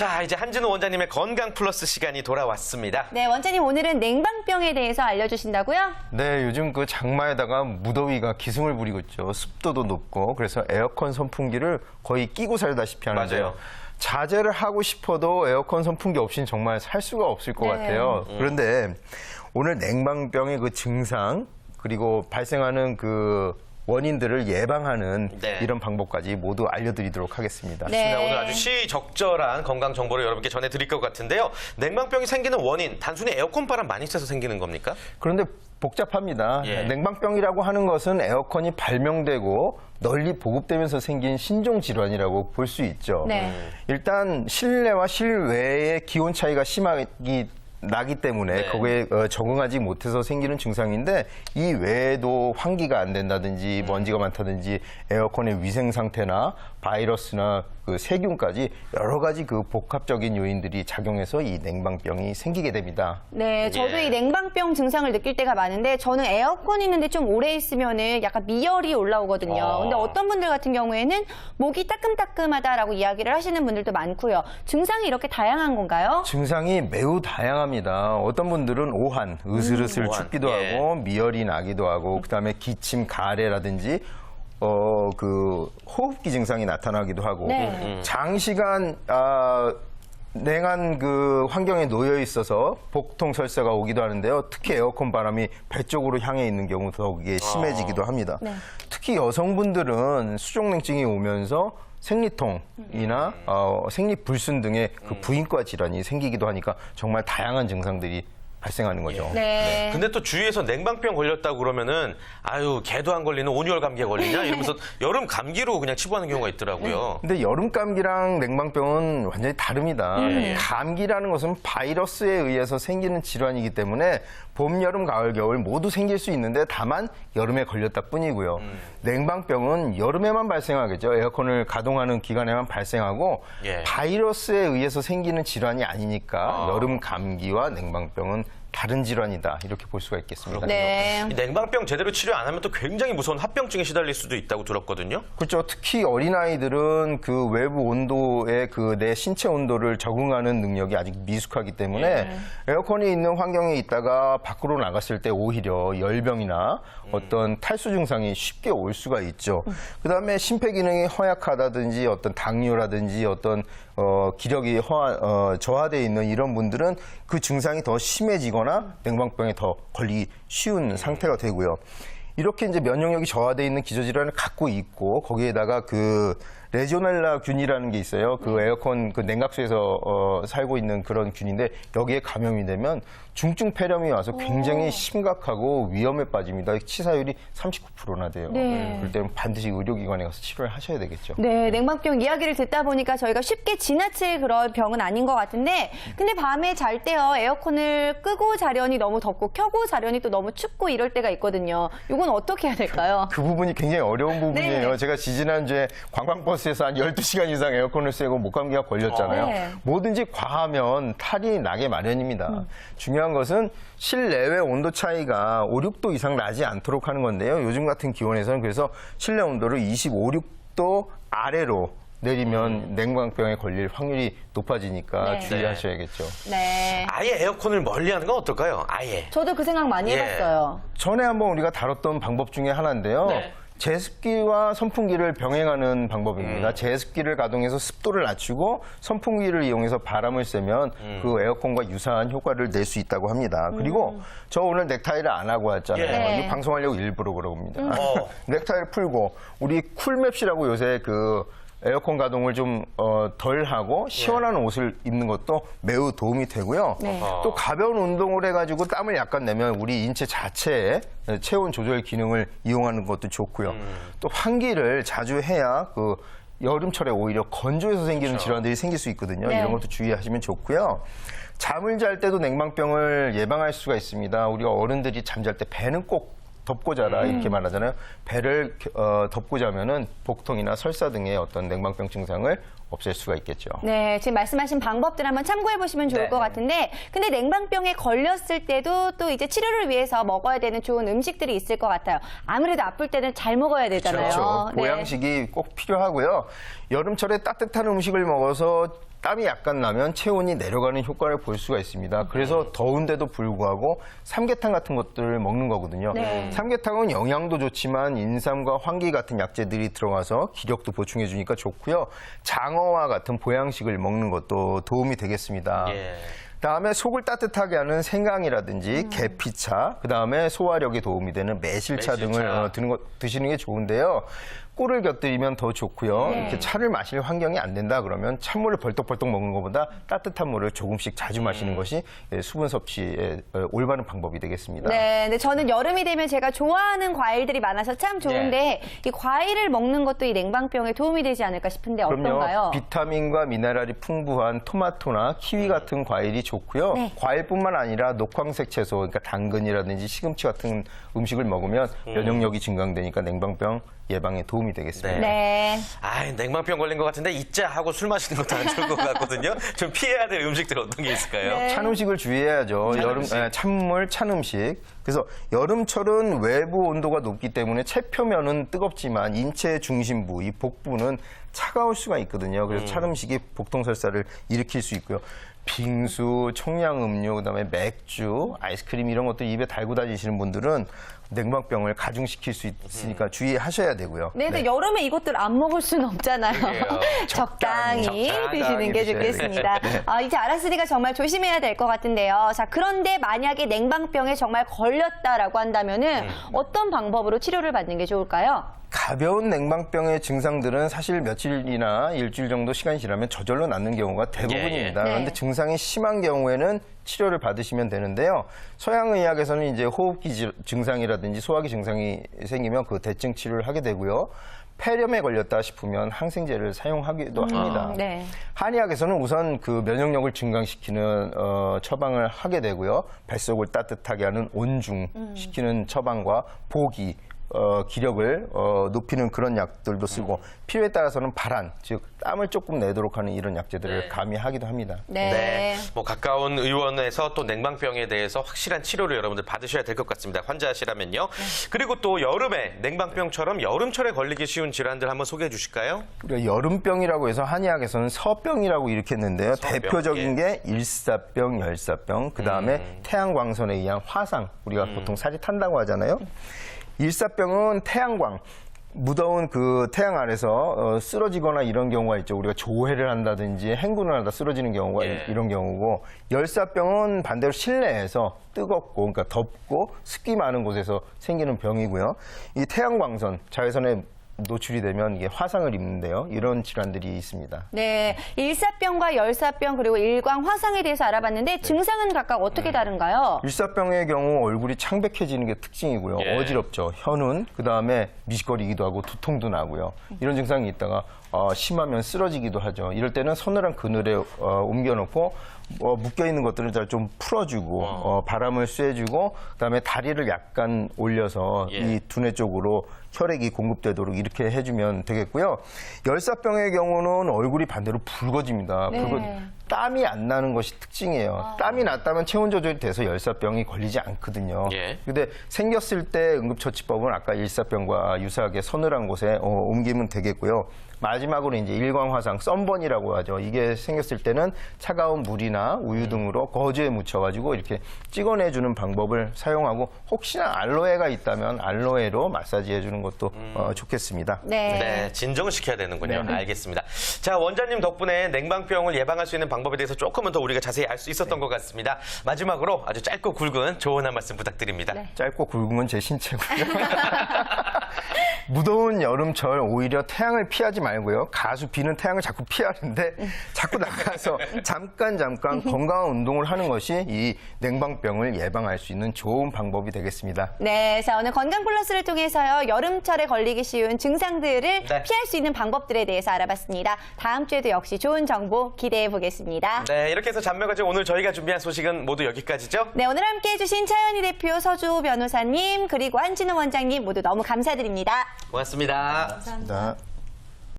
자, 이제 한진우 원장님의 건강 플러스 시간이 돌아왔습니다. 네, 원장님 오늘은 냉방병에 대해서 알려주신다고요? 네, 요즘 그 장마에다가 무더위가 기승을 부리고 있죠. 습도도 높고 그래서 에어컨 선풍기를 거의 끼고 살다시피 하는데요. 맞아요. 자제를 하고 싶어도 에어컨 선풍기 없이는 정말 살 수가 없을 것 네. 같아요. 그런데 오늘 냉방병의 그 증상 그리고 발생하는 그 원인들을 예방하는 네. 이런 방법까지 모두 알려드리도록 하겠습니다. 네. 오늘 아주 시적절한 건강 정보를 여러분께 전해드릴 것 같은데요. 냉방병이 생기는 원인, 단순히 에어컨 바람 많이 쐬서 생기는 겁니까? 그런데 복잡합니다. 예. 냉방병이라고 하는 것은 에어컨이 발명되고 널리 보급되면서 생긴 신종 질환이라고 볼 수 있죠. 네. 일단 실내와 실외의 기온 차이가 심하게 나기 때문에 네. 거기에 적응하지 못해서 생기는 증상인데 이 외에도 환기가 안 된다든지 먼지가 많다든지 에어컨의 위생 상태나 바이러스나 그 세균까지 여러 가지 그 복합적인 요인들이 작용해서 이 냉방병이 생기게 됩니다. 네, 저도 예. 이 냉방병 증상을 느낄 때가 많은데 저는 에어컨 있는데 좀 오래 있으면은 약간 미열이 올라오거든요. 근데 어떤 분들 같은 경우에는 목이 따끔따끔하다라고 이야기를 하시는 분들도 많고요. 증상이 이렇게 다양한 건가요? 증상이 매우 다양합니다. 어떤 분들은 오한, 으슬으슬 오한, 춥기도 예. 하고 미열이 나기도 하고 그다음에 기침, 가래라든지 그 호흡기 증상이 나타나기도 하고 네. 장시간 냉한 그 환경에 놓여 있어서 복통 설사가 오기도 하는데요. 특히 에어컨 바람이 배 쪽으로 향해 있는 경우 더욱이 심해지기도 합니다. 네. 특히 여성분들은 수족냉증이 오면서 생리통이나 생리불순 등의 그 부인과 질환이 생기기도 하니까 정말 다양한 증상들이 발생하는 거죠. 네. 근데 또 주위에서 냉방병 걸렸다고 그러면은 아유, 개도 안 걸리는 온열 감기에 걸리냐? 이러면서 여름 감기로 그냥 치부하는 경우가 있더라고요. 근데 여름 감기랑 냉방병은 완전히 다릅니다. 감기라는 것은 바이러스에 의해서 생기는 질환이기 때문에 봄, 여름, 가을, 겨울 모두 생길 수 있는데 다만 여름에 걸렸다 뿐이고요. 냉방병은 여름에만 발생하겠죠. 에어컨을 가동하는 기간에만 발생하고 예. 바이러스에 의해서 생기는 질환이 아니니까 여름 감기와 냉방병은 다른 질환이다 이렇게 볼 수가 있겠습니다. 네. 이 냉방병 제대로 치료 안 하면 또 굉장히 무서운 합병증에 시달릴 수도 있다고 들었거든요. 그렇죠. 특히 어린아이들은 그 외부 온도에 그 내 신체 온도를 적응하는 능력이 아직 미숙하기 때문에 에어컨이 있는 환경에 있다가 밖으로 나갔을 때 오히려 열병이나 어떤 탈수 증상이 쉽게 올 수가 있죠. 그다음에 심폐기능이 허약하다든지 어떤 당뇨라든지 어떤 기력이 저하되어 있는 이런 분들은 그 증상이 더 심해지거나 냉방병에 더 걸리기 쉬운 상태가 되고요. 이렇게 이제 면역력이 저하되어 있는 기저질환을 갖고 있고 거기에다가 그 레지오넬라 균이라는 게 있어요. 그 에어컨 그 냉각수에서 살고 있는 그런 균인데 여기에 감염이 되면 중증 폐렴이 와서 굉장히 심각하고 위험에 빠집니다. 치사율이 39%나 돼요. 네. 그럴 때는 반드시 의료기관에 가서 치료를 하셔야 되겠죠. 네, 냉방병 이야기를 듣다 보니까 저희가 쉽게 지나칠 그런 병은 아닌 것 같은데 근데 밤에 잘 때요 에어컨을 끄고 자려니 너무 덥고 켜고 자려니 또 너무 춥고 이럴 때가 있거든요. 이건 어떻게 해야 될까요? 그 부분이 굉장히 어려운 부분이에요. 네. 제가 지지난주에 관광버스에서 한 12시간 이상 에어컨을 쐬고 목감기가 걸렸잖아요. 네. 뭐든지 과하면 탈이 나게 마련입니다. 중요한 것은 실내외 온도 차이가 5, 6도 이상 나지 않도록 하는 건데요. 요즘 같은 기온에서는 그래서 실내 온도를 25, 6도 아래로 내리면 냉방병에 걸릴 확률이 높아지니까 네. 주의하셔야겠죠. 네. 아예 에어컨을 멀리하는 건 어떨까요? 아예. 저도 그 생각 많이 예. 해봤어요. 전에 한번 우리가 다뤘던 방법 중에 하나인데요. 네. 제습기와 선풍기를 병행하는 방법입니다. 제습기를 가동해서 습도를 낮추고 선풍기를 이용해서 바람을 쐬면 그 에어컨과 유사한 효과를 낼 수 있다고 합니다. 그리고 저 오늘 넥타이를 안 하고 왔잖아요. 네. 이거 방송하려고 일부러 그럽니다. 어. 넥타이를 풀고 우리 쿨맵시라고 요새 그 에어컨 가동을 좀 덜 하고 시원한 옷을 입는 것도 매우 도움이 되고요. 네. 또 가벼운 운동을 해가지고 땀을 약간 내면 우리 인체 자체의 체온 조절 기능을 이용하는 것도 좋고요. 또 환기를 자주 해야 그 여름철에 오히려 건조해서 생기는 질환들이 생길 수 있거든요. 네. 이런 것도 주의하시면 좋고요. 잠을 잘 때도 냉방병을 예방할 수가 있습니다. 우리가 어른들이 잠잘 때 배는 꼭 덮고 자라 이렇게 말하잖아요. 배를 덮고 자면은 복통이나 설사 등의 어떤 냉방병 증상을 없앨 수가 있겠죠. 네, 지금 말씀하신 방법들 한번 참고해 보시면 좋을 네. 것 같은데 근데 냉방병에 걸렸을 때도 또 이제 치료를 위해서 먹어야 되는 좋은 음식들이 있을 것 같아요. 아무래도 아플 때는 잘 먹어야 되잖아요. 그렇죠. 네. 보양식이 꼭 필요하고요. 여름철에 따뜻한 음식을 먹어서 땀이 약간 나면 체온이 내려가는 효과를 볼 수가 있습니다. 그래서 더운데도 불구하고 삼계탕 같은 것들을 먹는 거거든요. 네. 삼계탕은 영양도 좋지만 인삼과 황기 같은 약재들이 들어가서 기력도 보충해 주니까 좋고요. 장어와 같은 보양식을 먹는 것도 도움이 되겠습니다. 예. 그다음에 속을 따뜻하게 하는 생강이라든지 계피차, 그다음에 소화력에 도움이 되는 매실차 등을 드시는 게 좋은데요. 꿀을 곁들이면 더 좋고요. 네. 이렇게 차를 마실 환경이 안 된다 그러면 찬물을 벌떡벌떡 먹는 것보다 따뜻한 물을 조금씩 자주 마시는 것이 수분 섭취에 올바른 방법이 되겠습니다. 네, 근데 저는 여름이 되면 제가 좋아하는 과일들이 많아서 참 좋은데 이 과일을 먹는 것도 이 냉방병에 도움이 되지 않을까 싶은데 어떤가요? 그럼요. 비타민과 미네랄이 풍부한 토마토나 키위 같은 과일이 좋고요. 네. 과일뿐만 아니라 녹황색 채소, 그러니까 당근이라든지 시금치 같은 음식을 먹으면 면역력이 증강되니까 냉방병 예방에 도움이 되겠습니다. 네. 아, 냉방병 걸린 것 같은데 이자 하고 술 마시는 것도 안 좋을 것 같거든요. 좀 피해야 될 음식들 어떤 게 있을까요? 네. 찬 음식을 주의해야죠. 찬물, 찬 음식. 그래서 여름철은 외부 온도가 높기 때문에 체표면은 뜨겁지만 인체의 중심부, 이 복부는 차가울 수가 있거든요. 그래서 찬 음식이 복통설사를 일으킬 수 있고요. 빙수, 청량음료, 그다음에 맥주, 아이스크림 이런 것들 입에 달고 다니시는 분들은 냉방병을 가중시킬 수 있으니까 주의하셔야 되고요. 네, 근데 여름에 이것들 안 먹을 수는 없잖아요. 그러게요. 적당히 적당히 드시는 게 드셔야 좋겠습니다. 이제 알았으니까 정말 조심해야 될 것 같은데요. 자, 그런데 만약에 냉방병에 정말 걸렸다라고 한다면은 어떤 방법으로 치료를 받는 게 좋을까요? 가벼운 냉방병의 증상들은 사실 며칠이나 일주일 정도 시간이 지나면 저절로 낫는 경우가 대부분입니다. 네. 그런데 증상이 심한 경우에는 치료를 받으시면 되는데요. 서양의학에서는 이제 호흡기 증상이라든지 소화기 증상이 생기면 그 대증 치료를 하게 되고요. 폐렴에 걸렸다 싶으면 항생제를 사용하기도 합니다. 네. 한의학에서는 우선 그 면역력을 증강시키는 처방을 하게 되고요. 뱃속을 따뜻하게 하는 온중시키는 처방과 보기, 기력을 높이는 그런 약들도 쓰고 필요에 따라서는 발한, 즉 땀을 조금 내도록 하는 이런 약재들을 가미하기도 합니다. 네. 뭐 가까운 의원에서 또 냉방병에 대해서 확실한 치료를 여러분들 받으셔야 될 것 같습니다. 환자시라면요. 그리고 또 여름에 냉방병처럼 여름철에 걸리기 쉬운 질환들 한번 소개해 주실까요? 우리가 여름병이라고 해서 한의학에서는 서병이라고 일으켰는데요. 서병, 대표적인 게 일사병, 열사병, 그다음에 태양광선에 의한 화상, 우리가 보통 살이 탄다고 하잖아요. 일사병은 태양광, 무더운 그 태양 아래서 쓰러지거나 이런 경우가 있죠. 우리가 조회를 한다든지 행군을 하다 쓰러지는 경우가 이런 경우고, 열사병은 반대로 실내에서 뜨겁고, 그러니까 덥고 습기 많은 곳에서 생기는 병이고요. 이 태양광선, 자외선에 노출이 되면 이게 화상을 입는데요. 이런 질환들이 있습니다. 네. 일사병과 열사병 그리고 일광 화상에 대해서 알아봤는데 증상은 각각 어떻게 다른가요? 일사병의 경우 얼굴이 창백해지는 게 특징이고요. 어지럽죠. 현운, 그다음에 미식거리기도 하고 두통도 나고요. 이런 증상이 있다가 심하면 쓰러지기도 하죠. 이럴 때는 서늘한 그늘에 옮겨놓고 묶여있는 것들은 잘 좀 풀어주고 바람을 쐬주고 그다음에 다리를 약간 올려서 이 두뇌 쪽으로 혈액이 공급되도록 이렇게 해주면 되겠고요. 열사병의 경우는 얼굴이 반대로 붉어집니다. 네. 땀이 안 나는 것이 특징이에요. 땀이 났다면 체온 조절이 돼서 열사병이 걸리지 않거든요. 근데 생겼을 때 응급처치법은 아까 일사병과 유사하게 서늘한 곳에 옮기면 되겠고요. 마지막으로 이제 일광화상, 썬번이라고 하죠. 이게 생겼을 때는 차가운 물이나 우유 등으로 거즈에 묻혀가지고 이렇게 찍어내주는 방법을 사용하고 혹시나 알로에가 있다면 알로에로 마사지해주는 것도 좋겠습니다. 네. 진정을 시켜야 되는군요. 알겠습니다. 자, 원장님 덕분에 냉방병을 예방할 수 있는 방법에 대해서 조금은 더 우리가 자세히 알 수 있었던 것 같습니다. 마지막으로 아주 짧고 굵은 조언 한 말씀 부탁드립니다. 짧고 굵은 건 제 신체고요. 무더운 여름철 오히려 태양을 피하지 말고요. 가수 비는 태양을 자꾸 피하는데 자꾸 나가서 잠깐 건강한 운동을 하는 것이 이 냉방병을 예방할 수 있는 좋은 방법이 되겠습니다. 네, 자 오늘 건강 플러스를 통해서요 여름철에 걸리기 쉬운 증상들을 피할 수 있는 방법들에 대해서 알아봤습니다. 다음 주에도 역시 좋은 정보 기대해 보겠습니다. 네, 이렇게 해서 잔멸가족 오늘 저희가 준비한 소식은 모두 여기까지죠. 네, 오늘 함께해 주신 차현희 대표, 서주호 변호사님 그리고 한진호 원장님 모두 너무 감사드립니다. 고맙습니다. 감사합니다.